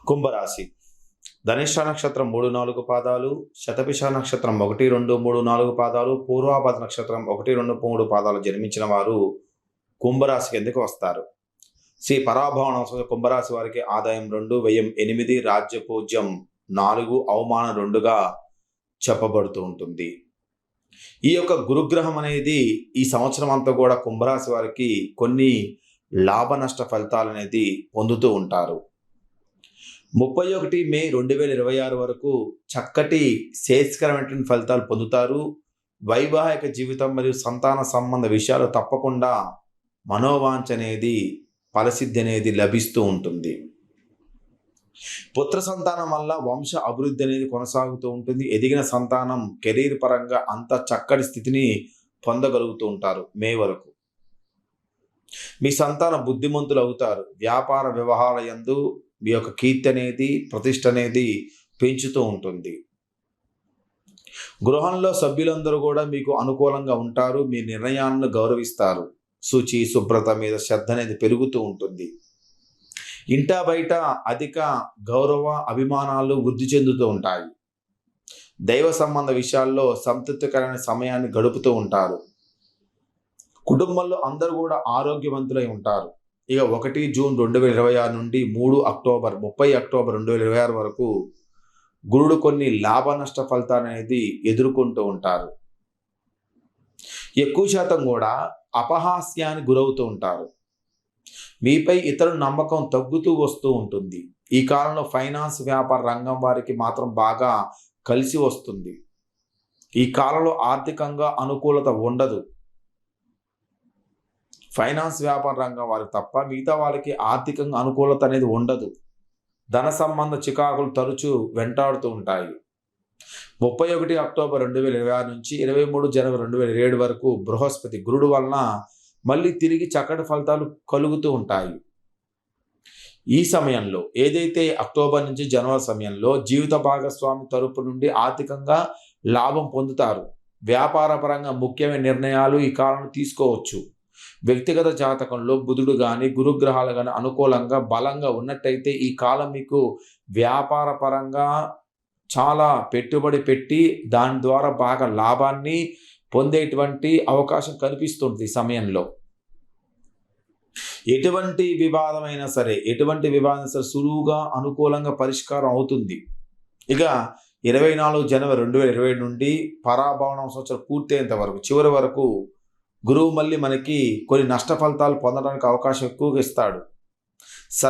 కుంభరాశి. ధనిష్ట నక్షత్రం 3, 4 పాదాలు, శతభిష నక్షత్రం 1, 2, 3, 4 పాదాలు, పూర్వాభాద నక్షత్రం 1, 2, 3 పాదాలు జన్మించిన వారు కుంభరాశి కిందకి వస్తారు. శ్రీ పరాభవన కుంభరాశి వారికి ఆదాయం 2, వ్యయం 8, రాజ్యపూజ్యం 4, అవమానం 2గా చెప్పబడుతూ ఉంటుంది. ఈ యొక్క గురుగ్రహం అనేది ఈ సంవత్సరం అంతా కూడా కుంభరాశి వారికి కొన్ని లాభ నష్ట ఫలితాలు అనేది పొందుతూ ఉంటారు. 31 మే 2026 వరకు చక్కటి శ్రేయస్కరమైన ఫలితాలు పొందుతారు. వైవాహిక జీవితం మరియు సంతాన సంబంధ విషయాలు తప్పకుండా మనోవాంఛ అనేది ఫలసిద్ధి అనేది లభిస్తూ ఉంటుంది. పుత్ర సంతానం వల్ల వంశ అభివృద్ధి అనేది కొనసాగుతూ ఉంటుంది. ఎదిగిన సంతానం కెరీర్ పరంగా అంత చక్కటి స్థితిని పొందగలుగుతూ ఉంటారు మే వరకు. మీ సంతానం బుద్ధిమంతులు అవుతారు. వ్యాపార వ్యవహార యందు మీ యొక్క కీర్తి అనేది ప్రతిష్ట అనేది పెంచుతూ ఉంటుంది. గృహంలో సభ్యులందరూ కూడా మీకు అనుకూలంగా ఉంటారు. మీ నిర్ణయాలను గౌరవిస్తారు. శుచి శుభ్రత మీద శ్రద్ధ అనేది పెరుగుతూ ఉంటుంది. ఇంటా బయట అధిక గౌరవ అభిమానాలు వృద్ధి చెందుతూ ఉంటాయి. దైవ సంబంధ విషయాల్లో సంతృప్తికరమైన సమయాన్ని గడుపుతూ ఉంటారు. కుటుంబంలో అందరూ కూడా ఆరోగ్యవంతులై ఉంటారు. ఇక 1 జూన్ 2026 నుండి 30 అక్టోబర్ 2026 వరకు గురుడు కొన్ని లాభ నష్ట ఫలితాలు అనేది ఎదుర్కొంటూ ఉంటారు. ఎక్కువ శాతం కూడా అపహాస్యానికి గురవుతూ ఉంటారు. మీపై ఇతరుల నమ్మకం తగ్గుతూ వస్తూ ఉంటుంది. ఈ కాలంలో ఫైనాన్స్ వ్యాపార రంగం వారికి మాత్రం బాగా కలిసి వస్తుంది. ఈ కాలంలో ఆర్థికంగా అనుకూలత ఉండదు. ఫైనాన్స్ వ్యాపార రంగం వారికి తప్ప మిగతా వాళ్ళకి ఆర్థికంగా అనుకూలత అనేది ఉండదు. ధన సంబంధ చికాకులు తరచూ వెంటాడుతూ ఉంటాయి. 31 అక్టోబర్ 2026 నుంచి 23 జనవరి 2027 వరకు బృహస్పతి గురుడు వలన మళ్ళీ తిరిగి చక్కటి ఫలితాలు కలుగుతూ ఉంటాయి. ఈ సమయంలో ఏదైతే అక్టోబర్ నుంచి జనవరి సమయంలో జీవిత భాగస్వామి తరపు నుండి ఆర్థికంగా లాభం పొందుతారు. వ్యాపార పరంగా ముఖ్యమైన నిర్ణయాలు ఈ కాలంలో తీసుకోవచ్చు. వ్యక్తిగత జాతకంలో బుధుడు కానీ గురుగ్రహాలు కానీ అనుకూలంగా బలంగా ఉన్నట్టయితే ఈ కాలం మీకు వ్యాపార పరంగా చాలా పెట్టుబడి పెట్టి దాని ద్వారా బాగా లాభాన్ని పొందేటువంటి అవకాశం కనిపిస్తుంది. ఈ సమయంలో ఎటువంటి వివాదమైనా సరే సులువుగా అనుకూలంగా పరిష్కారం అవుతుంది. ఇక 24 జనవరి 2027 నుండి పరాభవన సంవత్సరం పూర్తయ్యేంత వరకు చివరి వరకు గురువు మళ్ళీ మనకి కొన్ని నష్ట ఫలితాలు పొందడానికి అవకాశం ఎక్కువగా ఇస్తాడు.